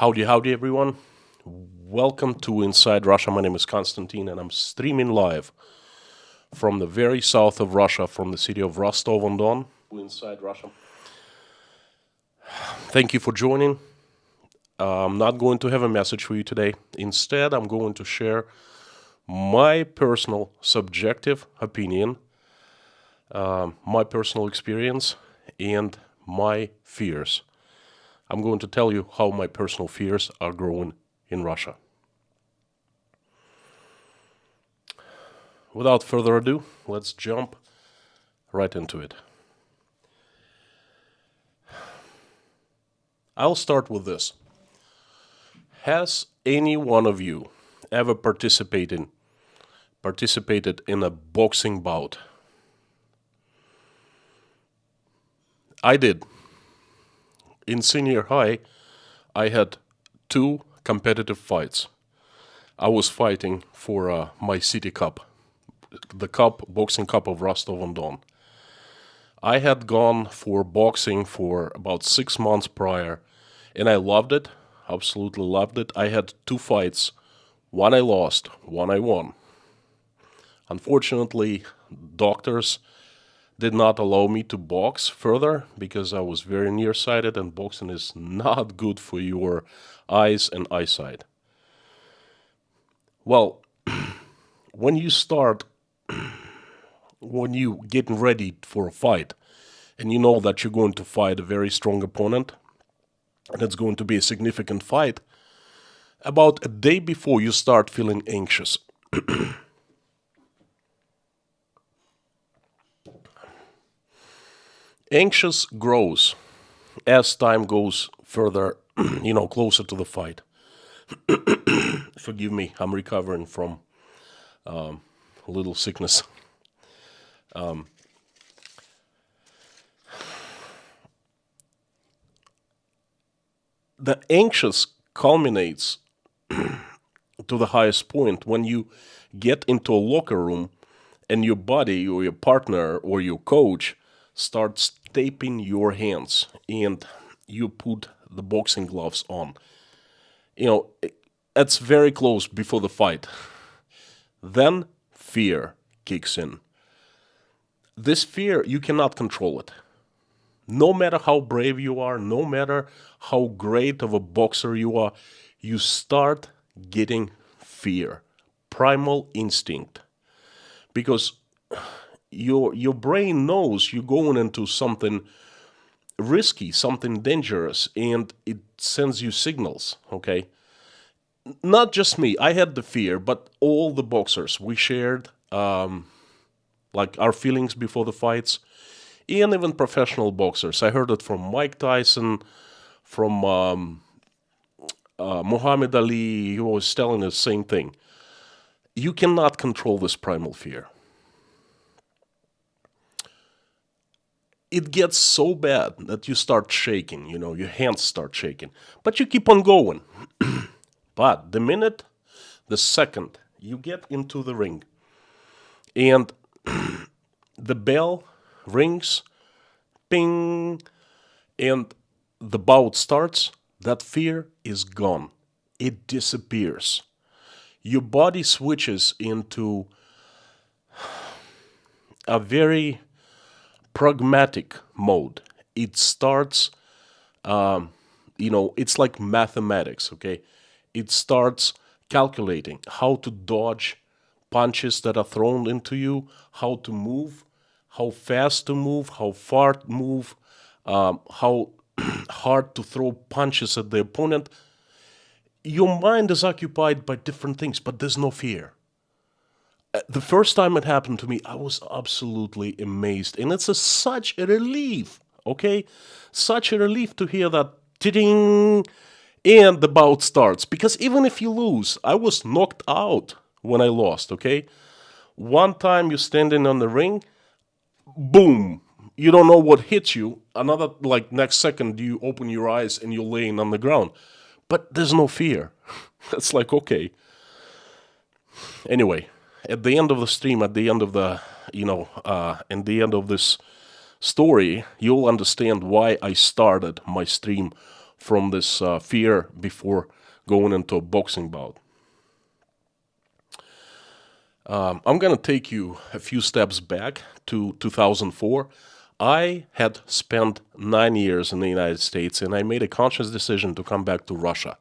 Howdy, everyone. Welcome to Inside Russia. My name is Konstantin, and I'm streaming live from the very south of Russia, from the city of Rostov-on-Don. Inside Russia. Thank you for joining. I'm not going to have a message for you today. Instead, I'm going to share my personal subjective opinion, my personal experience, and my fears. I'm going to tell you how my personal fears are growing in Russia. Without further ado, let's jump right into it. I'll start with this. Has any one of you ever participated in a boxing bout? I did. In senior high, I had 2 competitive fights. I was fighting for my city cup, the boxing cup of Rostov-on-Don. I had gone for boxing for about 6 months prior, and I loved it, absolutely loved it. I had 2 fights. One I lost, one I won. Unfortunately, doctors did not allow me to box further because I was very nearsighted, and boxing is not good for your eyes and eyesight. Well, when you getting ready for a fight, and you know that you're going to fight a very strong opponent, and it's going to be a significant fight, about a day before you start feeling anxious. Anxious grows as time goes further, closer to the fight. Forgive me, I'm recovering from a little sickness. The anxious culminates to the highest point when you get into a locker room and your buddy or your partner or your coach starts taping your hands and you put the boxing gloves on. It's very close before the fight. Then fear kicks in. This fear, you cannot control it. No matter how brave you are, no matter how great of a boxer you are, you start getting fear, primal instinct. Because your brain knows you're going into something risky, something dangerous, and it sends you signals, okay? Not just me, I had the fear, but all the boxers, we shared our feelings before the fights, and even professional boxers. I heard it from Mike Tyson, from Muhammad Ali. He was telling the same thing. You cannot control this primal fear. It gets so bad that you start shaking, your hands start shaking. But you keep on going. But the second you get into the ring, and the bell rings, ping, and the bout starts, that fear is gone. It disappears. Your body switches into a very pragmatic mode. It starts, it's like mathematics, okay? It starts calculating how to dodge punches that are thrown into you, how to move, how fast to move, how far to move, how hard to throw punches at the opponent. Your mind is occupied by different things, but there's no fear. The first time it happened to me, I was absolutely amazed. And it's such a relief, okay? Such a relief to hear that ding, and the bout starts. Because even if you lose, I was knocked out when I lost, okay? One time you're standing on the ring, boom, you don't know what hits you. Another, next second, you open your eyes and you're laying on the ground. But there's no fear. It's like, okay. Anyway, at the end of the stream, at the end of the, in the end of this story, you'll understand why I started my stream from this fear before going into a boxing bout. I'm going to take you a few steps back to 2004. I had spent 9 years in the United States, and I made a conscious decision to come back to Russia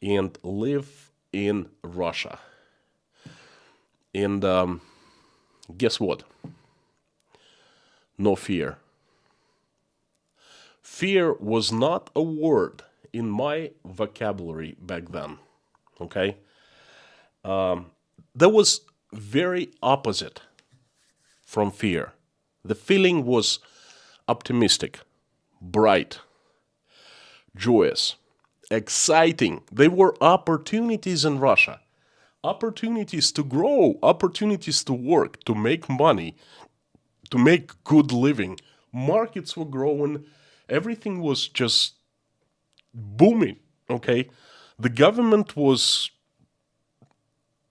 and live in Russia. And guess what? No fear. Fear was not a word in my vocabulary back then, okay? That was very opposite from fear. The feeling was optimistic, bright, joyous, exciting. There were opportunities in Russia. Opportunities to grow, opportunities to work, to make money, to make good living. Markets were growing. Everything was just booming, okay? The government was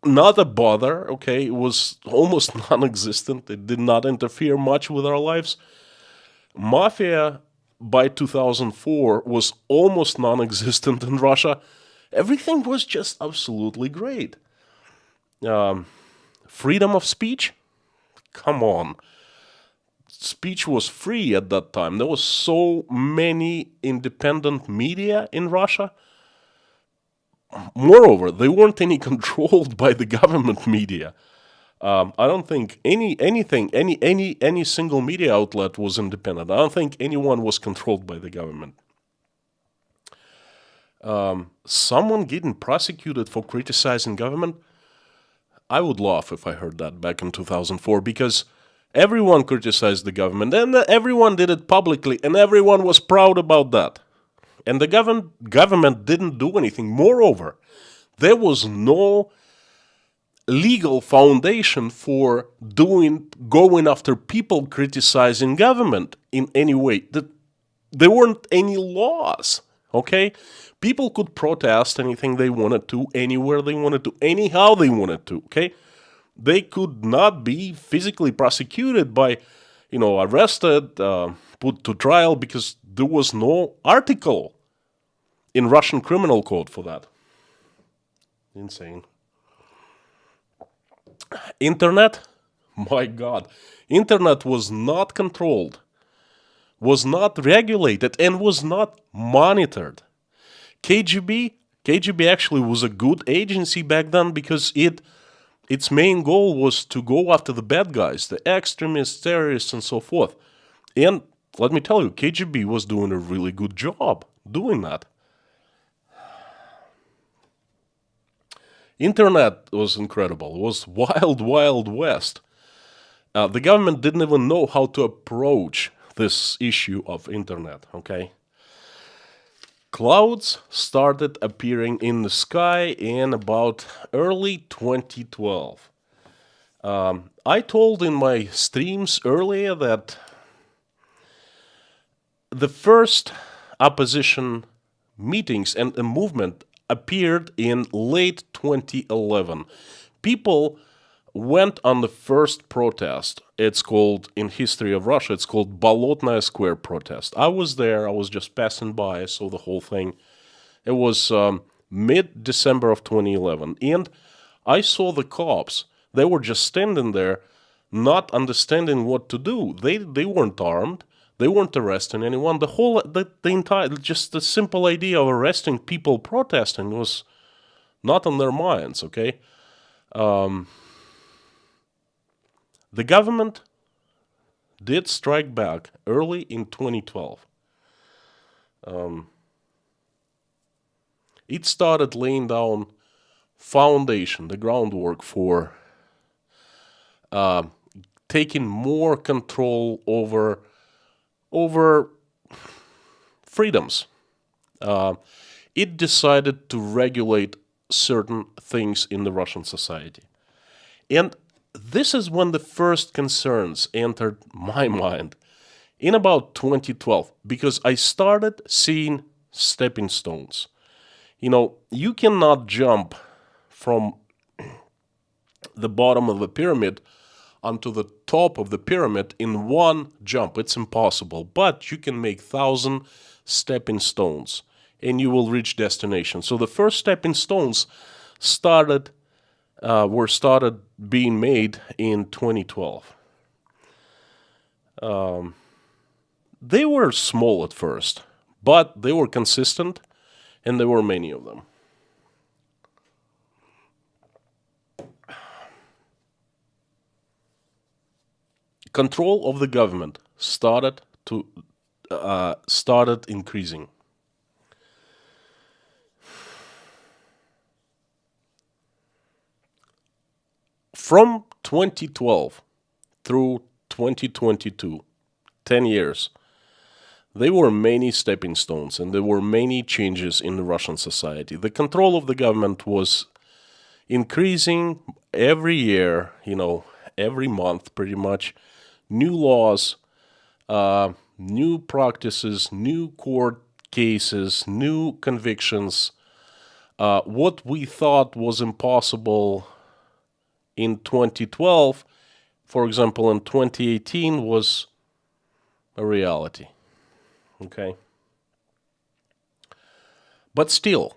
not a bother, okay? It was almost non-existent. It did not interfere much with our lives. Mafia by 2004 was almost non-existent in Russia. Everything was just absolutely great. Freedom of speech? Come on. Speech was free at that time. There was so many independent media in Russia. Moreover, they weren't any controlled by the government media. I don't think any single media outlet was independent. I don't think anyone was controlled by the government. Someone getting prosecuted for criticizing government, I would laugh if I heard that back in 2004, because everyone criticized the government, and everyone did it publicly, and everyone was proud about that. And the government didn't do anything. Moreover, there was no legal foundation for going after people criticizing government in any way. There weren't any laws, okay? People could protest anything they wanted to, anywhere they wanted to, anyhow they wanted to, okay? They could not be physically prosecuted by, arrested, put to trial, because there was no article in Russian criminal code for that. Insane. Internet? My God. Internet was not controlled, was not regulated, and was not monitored. KGB actually was a good agency back then, because its main goal was to go after the bad guys, the extremists, terrorists, and so forth. And let me tell you, KGB was doing a really good job doing that. Internet was incredible. It was wild, wild west. The government didn't even know how to approach this issue of internet, okay? Clouds started appearing in the sky in about early 2012. I told in my streams earlier that the first opposition meetings and a movement appeared in late 2011. People went on the first protest. It's called, in history of Russia, it's called Bolotnaya Square protest. I was there. I was just passing by. I saw the whole thing. It was mid-December of 2011. And I saw the cops. They were just standing there, not understanding what to do. They weren't armed. They weren't arresting anyone. The entire, just the simple idea of arresting people protesting was not on their minds, okay? The government did strike back early in 2012. It started laying down foundation, the groundwork for taking more control over freedoms. It decided to regulate certain things in the Russian society. And this is when the first concerns entered my mind in about 2012, because I started seeing stepping stones. You cannot jump from the bottom of a pyramid onto the top of the pyramid in one jump. It's impossible, but you can make 1,000 stepping stones and you will reach destination. So the first stepping stones were started being made in 2012. They were small at first, but they were consistent, and there were many of them. Control of the government started increasing. From 2012 through 2022, 10 years, there were many stepping stones and there were many changes in the Russian society. The control of the government was increasing every year, every month pretty much. New laws, new practices, new court cases, new convictions. What we thought was impossible in 2012, for example, in 2018 was a reality. Okay? But still,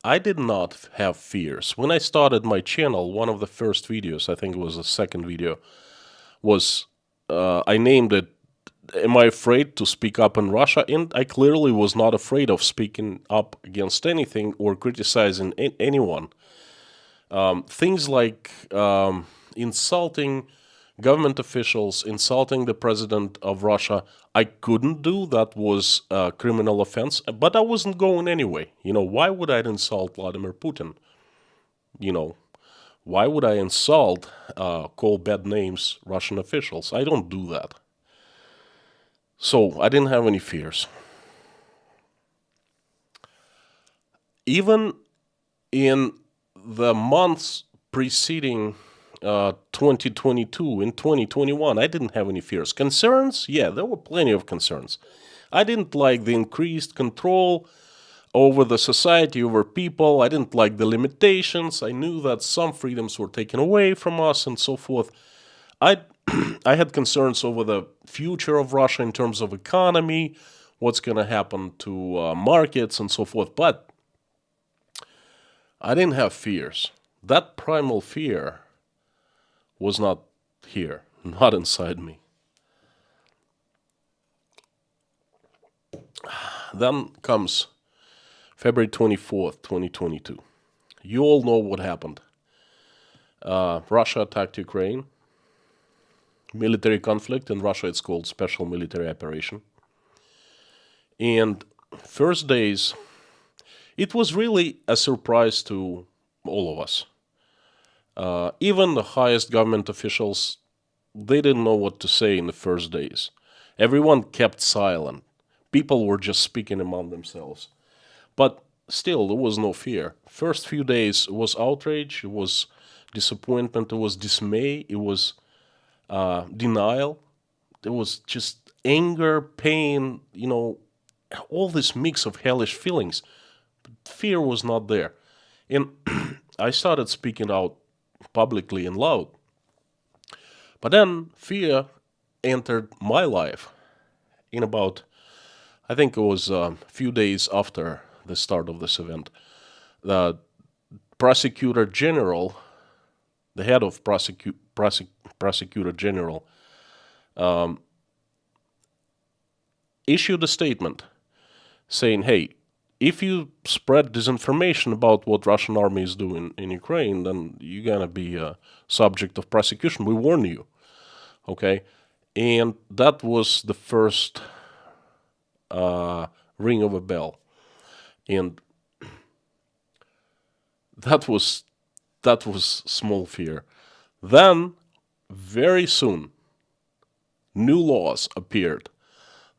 I did not have fears. When I started my channel, one of the first videos, I think it was the second video, was I named it, Am I Afraid to Speak Up in Russia? And I clearly was not afraid of speaking up against anything or criticizing anyone. Things like insulting government officials, insulting the president of Russia, I couldn't do. That was a criminal offense, but I wasn't going anyway. Why would I insult Vladimir Putin? Why would I insult, call bad names Russian officials? I don't do that. So I didn't have any fears. Even in the months preceding 2022, in 2021, I didn't have any fears. Concerns? Yeah, there were plenty of concerns. I didn't like the increased control over the society, over people. I didn't like the limitations. I knew that some freedoms were taken away from us and so forth. I had concerns over the future of Russia in terms of economy, what's going to happen to markets and so forth. But I didn't have fears. That primal fear was not here, not inside me. Then comes February 24th, 2022. You all know what happened. Russia attacked Ukraine. Military conflict. In Russia it's called special military operation. And first days, it was really a surprise to all of us. Even the highest government officials, they didn't know what to say in the first days. Everyone kept silent. People were just speaking among themselves. But still, there was no fear. First few days was outrage, it was disappointment, it was dismay, it was denial. There was just anger, pain, all this mix of hellish feelings. But fear was not there. And I started speaking out publicly and loud. But then fear entered my life in about, I think it was a few days after the start of this event. The prosecutor general, the head of prosecutor general, issued a statement saying, hey, if you spread disinformation about what Russian army is doing in Ukraine, then you're going to be a subject of prosecution. We warn you. Okay? And that was the first ring of a bell. And that was small fear. Then, very soon, new laws appeared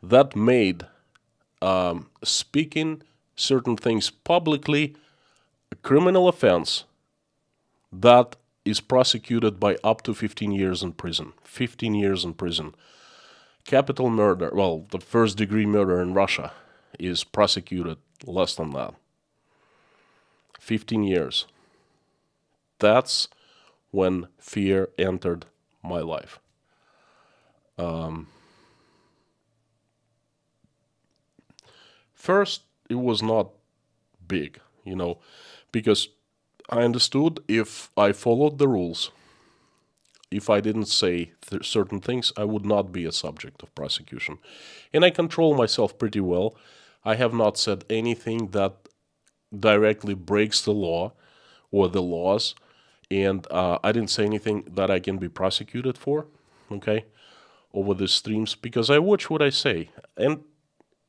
that made speaking certain things publicly a criminal offense that is prosecuted by up to 15 years in prison. 15 years in prison. Capital murder, well, the first-degree murder in Russia is prosecuted less than that. 15 years. That's when fear entered my life. First, it was not big, because I understood if I followed the rules, if I didn't say certain things, I would not be a subject of prosecution. And I control myself pretty well. I have not said anything that directly breaks the law or the laws, and I didn't say anything that I can be prosecuted for, okay, over the streams, because I watch what I say. And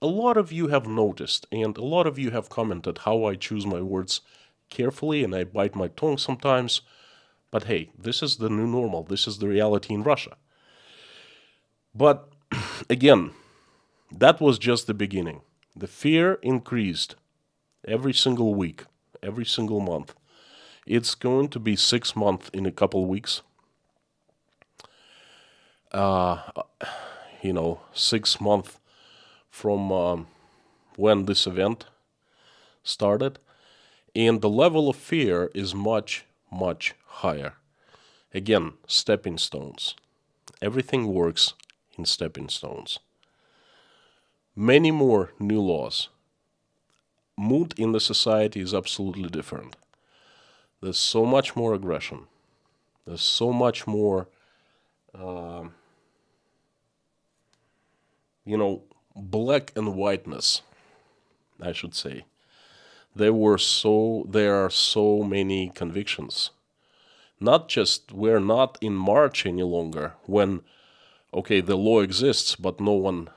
a lot of you have noticed, and a lot of you have commented how I choose my words carefully, and I bite my tongue sometimes. But hey, this is the new normal. This is the reality in Russia. But again, that was just the beginning. The fear increased every single week, every single month. It's going to be 6 months in a couple weeks. 6 months from when this event started. And the level of fear is much, much higher. Again, stepping stones. Everything works in stepping stones. Many more new laws. Mood in the society is absolutely different. There's so much more aggression. There's so much more, black and whiteness, I should say. There are so many convictions. We're not in March any longer when, okay, the law exists, but no one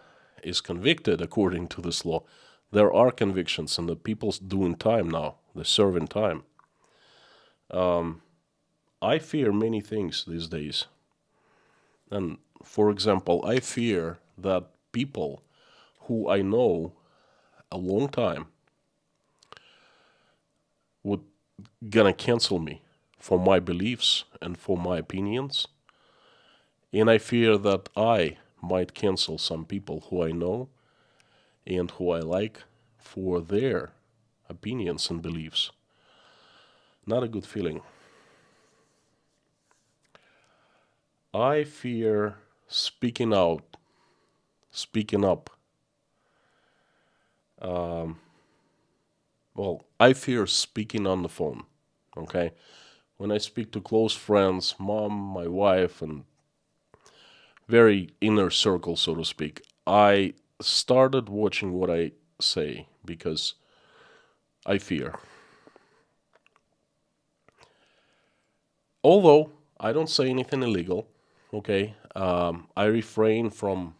is convicted according to this law. There are convictions, and the people's doing time now. They're serving time. I fear many things these days. And for example, I fear that people who I know a long time would gonna cancel me for my beliefs and for my opinions. And I fear that I might cancel some people who I know and who I like for their opinions and beliefs. Not a good feeling. I fear speaking out, speaking up. I fear speaking on the phone, okay? When I speak to close friends, mom, my wife, and very inner circle, so to speak, I started watching what I say because I fear. Although I don't say anything illegal, okay, I refrain from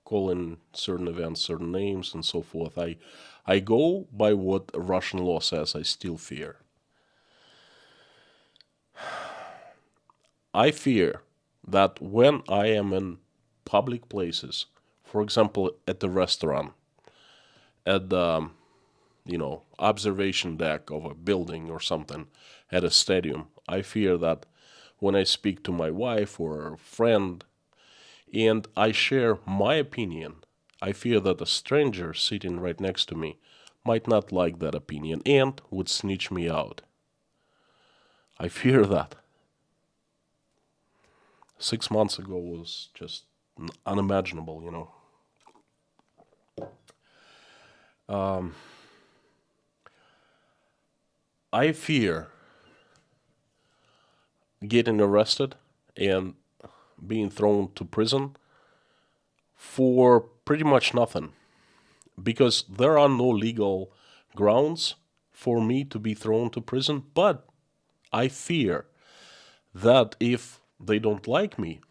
calling certain events certain names and so forth. I go by what Russian law says. I still fear. I fear that when I am in public places, for example, at the restaurant, at the observation deck of a building or something, at a stadium, I fear that when I speak to my wife or a friend and I share my opinion, I fear that a stranger sitting right next to me might not like that opinion and would snitch me out. I fear that. 6 months ago was just unimaginable. I fear getting arrested and being thrown to prison for pretty much nothing, because there are no legal grounds for me to be thrown to prison. But I fear that if they don't like me,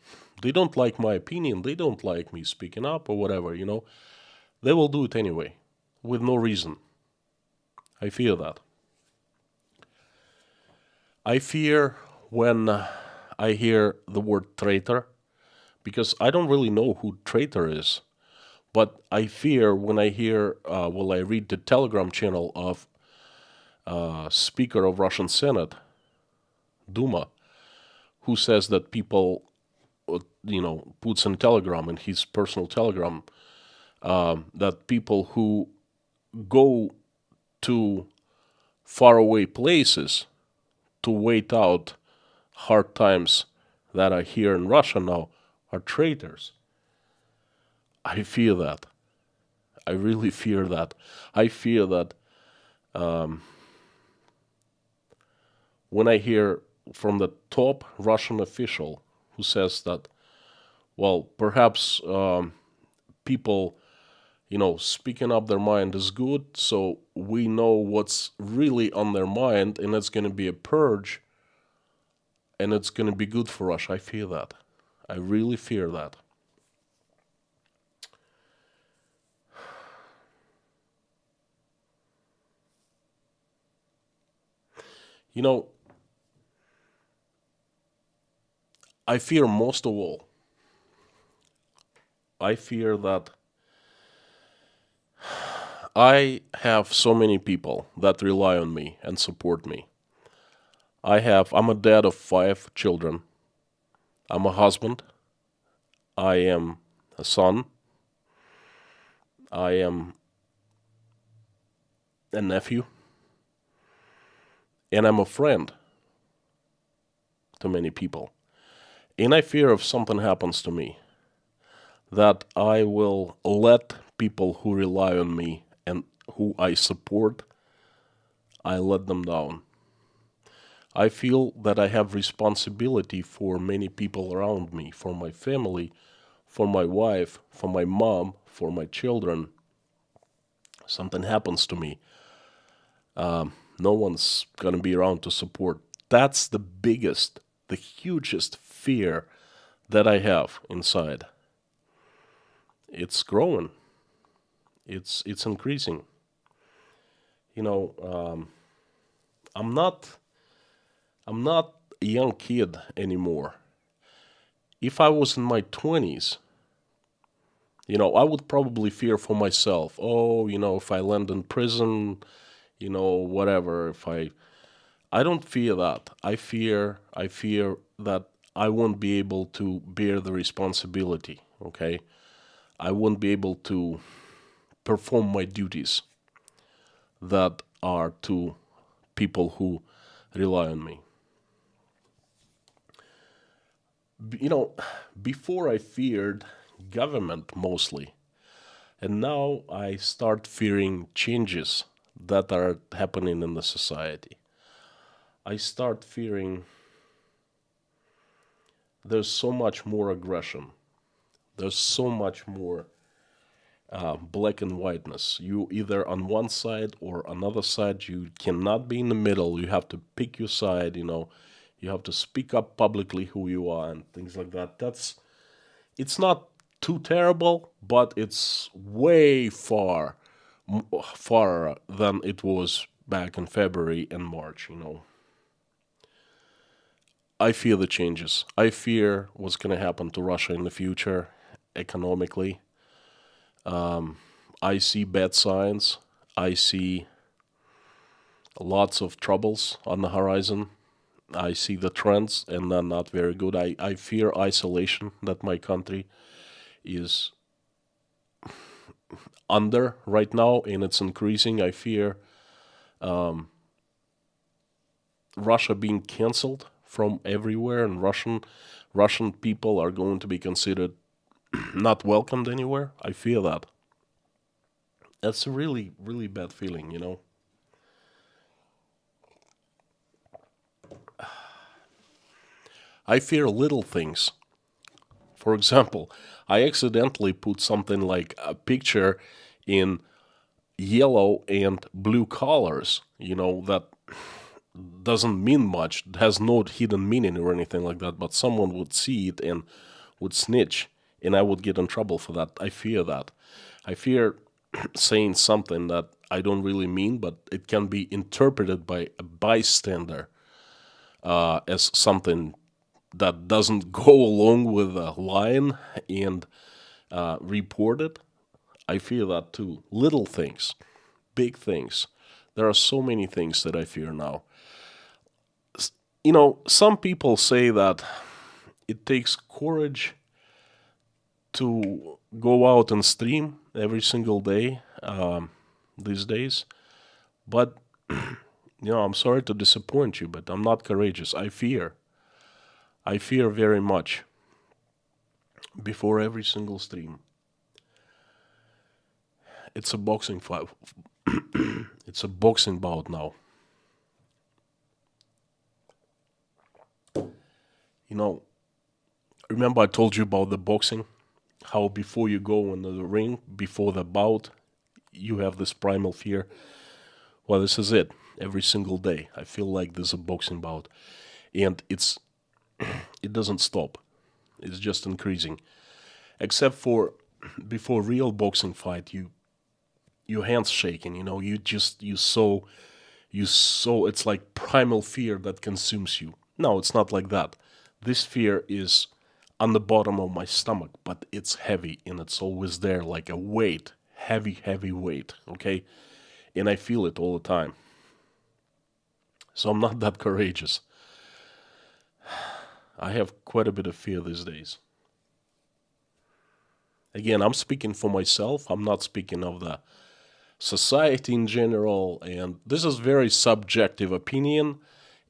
they don't like my opinion, they don't like me speaking up or whatever, they will do it anyway with no reason. I fear that. I fear when I hear the word traitor, because I don't really know who traitor is. But I fear when I I read the Telegram channel of Speaker of Russian Senate, Duma, who says that people, puts in Telegram, in his personal Telegram, that people who go to faraway places to wait out hard times that are here in Russia now are traitors. I fear that. I really fear that. I fear that when I hear from the top Russian official who says that, well, perhaps people, speaking up their mind is good, so we know what's really on their mind, and it's going to be a purge, and it's going to be good for Russia. I fear that. I really fear that. You know, I fear most of all, I fear that I have so many people that rely on me and support me. I'm a dad of 5 children. I'm a husband. I am a son. I am a nephew. And I'm a friend to many people. And I fear if something happens to me, that I will let people who rely on me and who I support, I let them down. I feel that I have responsibility for many people around me, for my family, for my wife, for my mom, for my children. Something happens to me, no one's gonna be around to support. That's the biggest, the hugest fear that I have inside. It's growing. It's increasing. You know, I'm not I'm not a young kid anymore. If I was in my 20s, I would probably fear for myself. Oh, if I land in prison, whatever. If I don't fear that. I fear that I won't be able to bear the responsibility, okay? I won't be able to perform my duties that are to people who rely on me. Before I feared government mostly, and now I start fearing changes that are happening in the society. I start fearing there's so much more aggression. There's so much more black and whiteness. You either on one side or another side. You cannot be in the middle. You have to pick your side. You have to speak up publicly who you are and things like that. It's not too terrible, but it's way far than it was back in February and March. I fear the changes. I fear what's going to happen to Russia in the future economically. I see bad signs. I see lots of troubles on the horizon. I see the trends, and they're not very good. I fear isolation that my country is under right now, and it's increasing. I fear Russia being canceled from everywhere, and Russian people are going to be considered not welcomed anywhere. I fear that. That's a really, really bad feeling. I fear little things. For example, I accidentally put something like a picture in yellow and blue colors, that doesn't mean much, it has no hidden meaning or anything like that, but someone would see it and would snitch, and I would get in trouble for that. I fear that. I fear saying something that I don't really mean, but it can be interpreted by a bystander as something that doesn't go along with a line and report it. I fear that too. Little things, big things. There are so many things that I fear now. Some people say that it takes courage to go out and stream every single day these days. But, I'm sorry to disappoint you, but I'm not courageous. I fear. I fear very much before every single stream. It's a boxing fight. It's a boxing bout now. You know, remember I told you about the boxing? How before you go into the ring, before the bout, you have this primal fear. Well, this is it. Every single day, I feel like there's a boxing bout, and it doesn't stop. It's just increasing. Except for before real boxing fight, your hands shaking. You know, you so it's like primal fear that consumes you. No, it's not like that. This fear is on the bottom of my stomach, but it's heavy and it's always there like a weight, heavy, heavy weight. Okay, and I feel it all the time. So I'm not that courageous. I have quite a bit of fear these days. Again, I'm speaking for myself. I'm not speaking of the society in general, and this is very subjective opinion.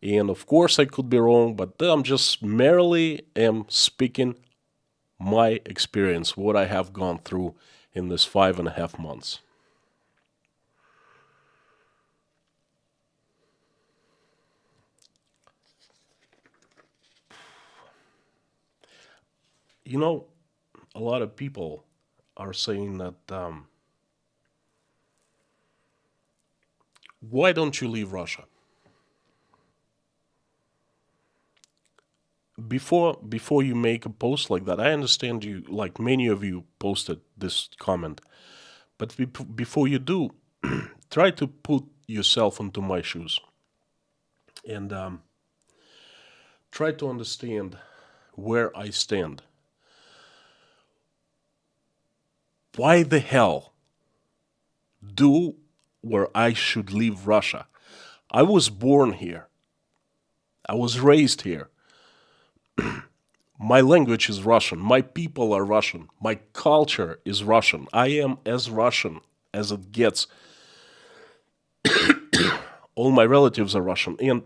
And of course, I could be wrong, but I'm just merely am speaking my experience, what I have gone through in this 5.5 months. You know, a lot of people are saying that why don't you leave Russia? Before you make a post like that, I understand you, like many of you posted this comment, but before you do, try to put yourself into my shoes and try to understand where I stand. Why the hell do where I should leave Russia? I was born here. I was raised here. My language is Russian. My people are Russian. My culture is Russian. I am as Russian as it gets. All my relatives are Russian. And,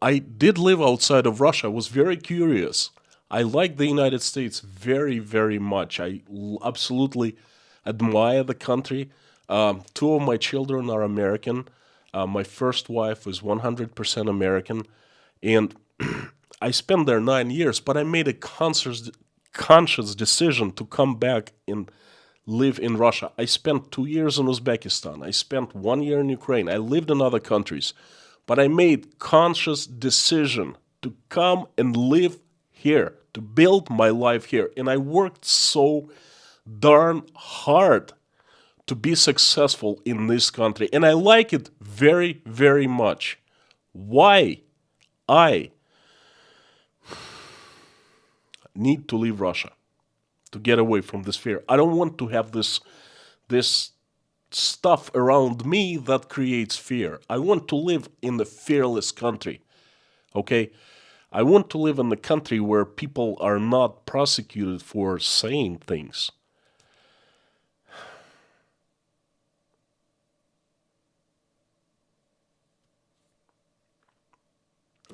I did live outside of Russia. I was very curious. I like the United States very, very much. I absolutely admire the country. Two of my children are American. My first wife is 100% American. And I spent there 9 years, but I made a conscious decision to come back and live in Russia. I spent 2 years in Uzbekistan. I spent 1 year in Ukraine. I lived in other countries, but I made conscious decision to come and live here, to build my life here. And I worked so darn hard to be successful in this country. And I like it very, very much. Why I need to leave Russia, to get away from this fear. I don't want to have this stuff around me that creates fear. I want to live in the fearless country. Okay? I want to live in the country where people are not prosecuted for saying things.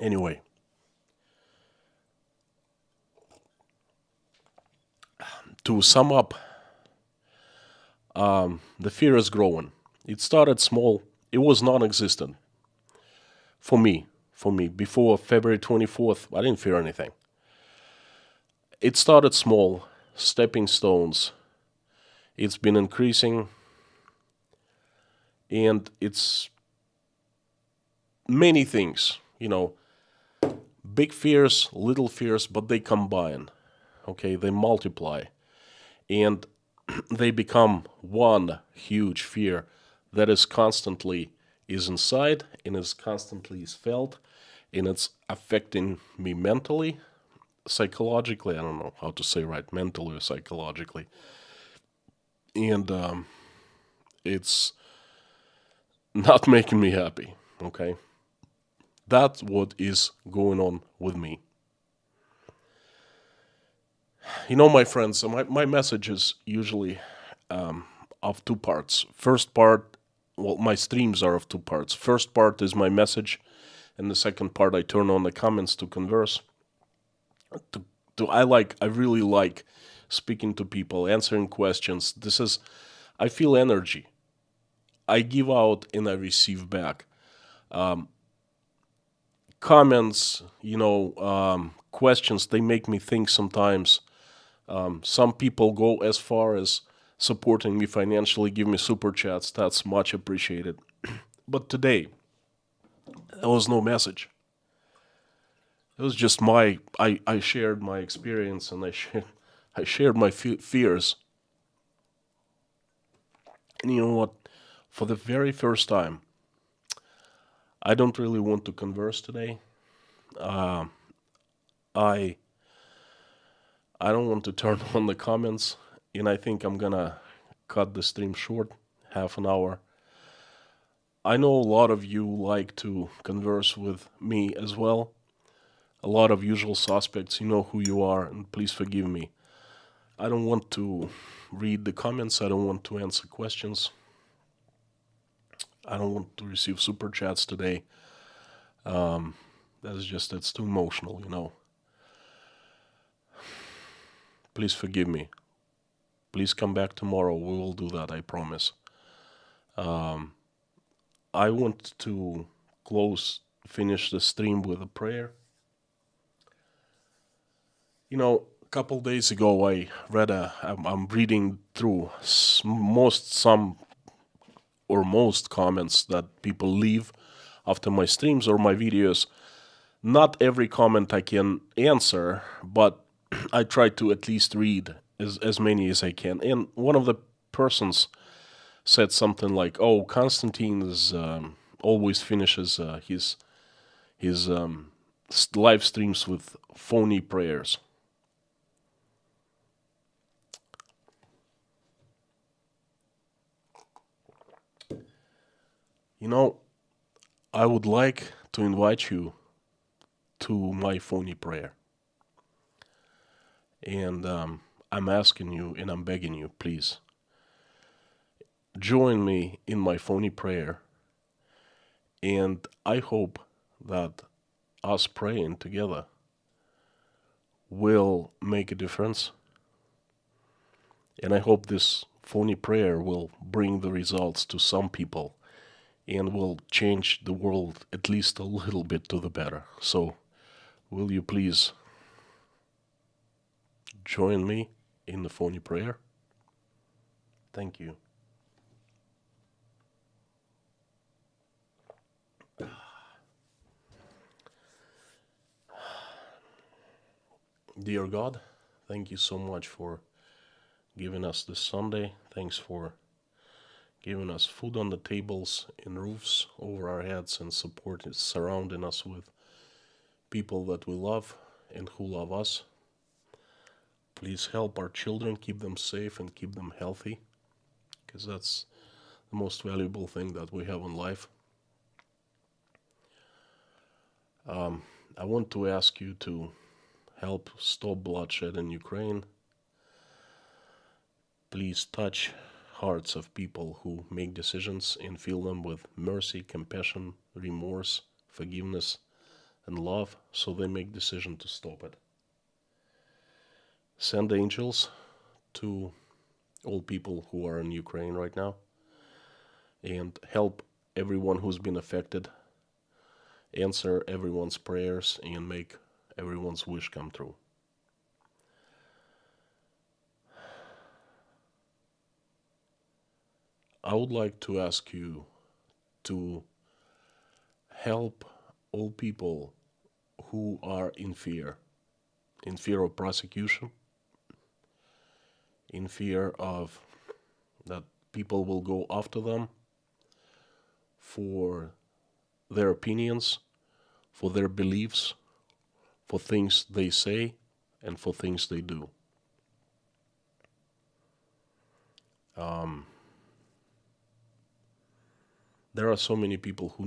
Anyway, to sum up, the fear is growing. It started small. It was non-existent for me. Before February 24th, I didn't fear anything. It started small, stepping stones. It's been increasing, and it's many things, big fears, little fears, but they combine. Okay, they multiply, and they become one huge fear that is inside and is constantly is felt, and it's affecting me mentally, psychologically. I don't know how to say right, mentally or psychologically, and it's not making me happy. Okay, that's what is going on with me. My friends, so my message is usually of two parts. First part, well, my streams are of two parts. First part is my message, and the second part I turn on the comments to converse. To, I really like speaking to people, answering questions. I feel energy. I give out and I receive back. Comments, questions, they make me think sometimes. Some people go as far as supporting me financially, give me super chats. That's much appreciated. But today, there was no message. It was just I shared my experience, and I shared my fears. And you know what? For the very first time, I don't really want to converse today. I I don't want to turn on the comments, and I think I'm gonna cut the stream short, half an hour. I know a lot of you like to converse with me as well. A lot of usual suspects, you know who you are, and please forgive me. I don't want to read the comments, I don't want to answer questions. I don't want to receive super chats today. That's too emotional, you know. Please forgive me. Please come back tomorrow. We will do that, I promise. I want to finish the stream with a prayer. You know, a couple days ago, I'm reading through most comments that people leave after my streams or my videos. Not every comment I can answer, but I try to at least read as many as I can. And one of the persons said something like, "Oh, Constantine is always finishes his live streams with phony prayers." You know, I would like to invite you to my phony prayer. And I'm asking you and I'm begging you, please, join me in my phony prayer. And I hope that us praying together will make a difference. And I hope this phony prayer will bring the results to some people and will change the world at least a little bit to the better. So, will you please join me in the phony prayer? Thank you. Dear God, thank you so much for giving us this Sunday. Thanks for giving us food on the tables and roofs over our heads and surrounding us with people that we love and who love us. Please help our children, keep them safe and keep them healthy, because that's the most valuable thing that we have in life. I want to ask you to help stop bloodshed in Ukraine. Please touch hearts of people who make decisions and fill them with mercy, compassion, remorse, forgiveness, and love, so they make decision to stop it. Send angels to all people who are in Ukraine right now and help everyone who's been affected, answer everyone's prayers, and make everyone's wish come true. I would like to ask you to help all people who are in fear of prosecution, in fear of that people will go after them for their opinions, for their beliefs, for things they say, and for things they do. There are so many people who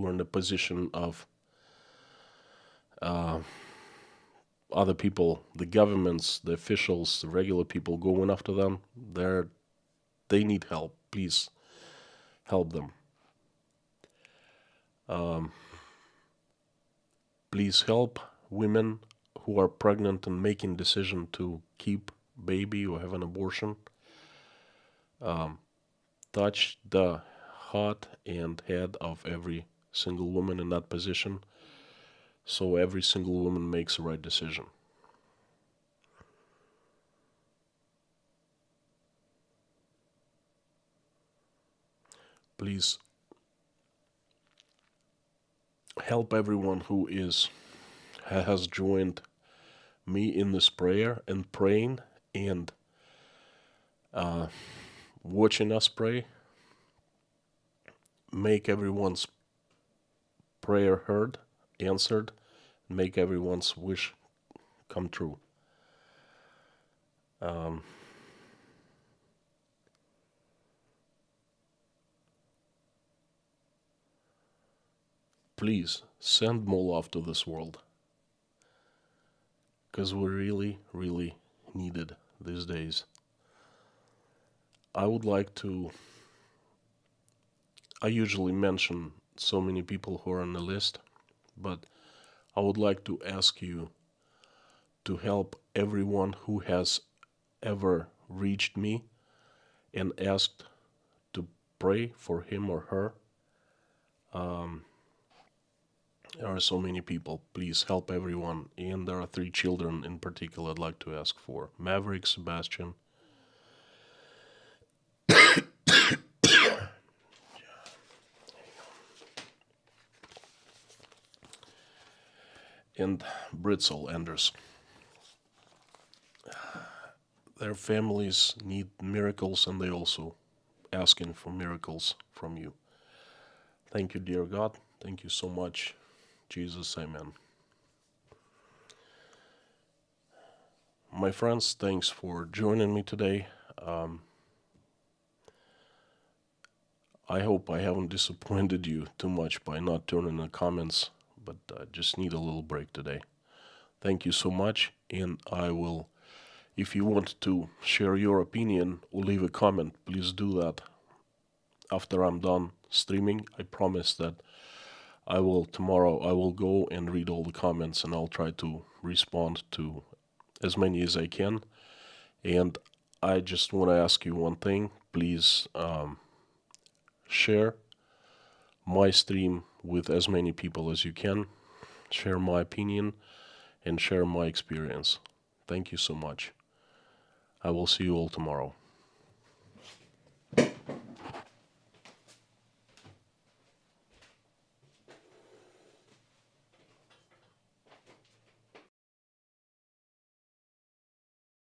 are in the position of other people, the governments, the officials, the regular people going after them. They need help. Please help them. Please help women who are pregnant and making decision to keep baby or have an abortion. Touch the heart and head of every single woman in that position, so every single woman makes the right decision. Please help everyone who has joined me in this prayer and praying and watching us pray. Make everyone's prayer heard, answered, make everyone's wish come true. Please send more love to this world, because we really, really need it these days. I usually mention so many people who are on the list, but I would like to ask you to help everyone who has ever reached me and asked to pray for him or her. There are so many people. Please help everyone. And there are 3 children in particular I'd like to ask for. Maverick, Sebastian, and Britzel Anders. Their families need miracles, and they also asking for miracles from you. Thank you, dear God. Thank you so much. Jesus, amen. My friends, thanks for joining me today. I hope I haven't disappointed you too much by not turning the comments, but I just need a little break today. Thank you so much, and I will, if you want to share your opinion or leave a comment, please do that after I'm done streaming. I promise that tomorrow I will go and read all the comments, and I'll try to respond to as many as I can. And I just want to ask you one thing. Please share my stream with as many people as you can. Share my opinion and share my experience. Thank you so much. I will see you all tomorrow.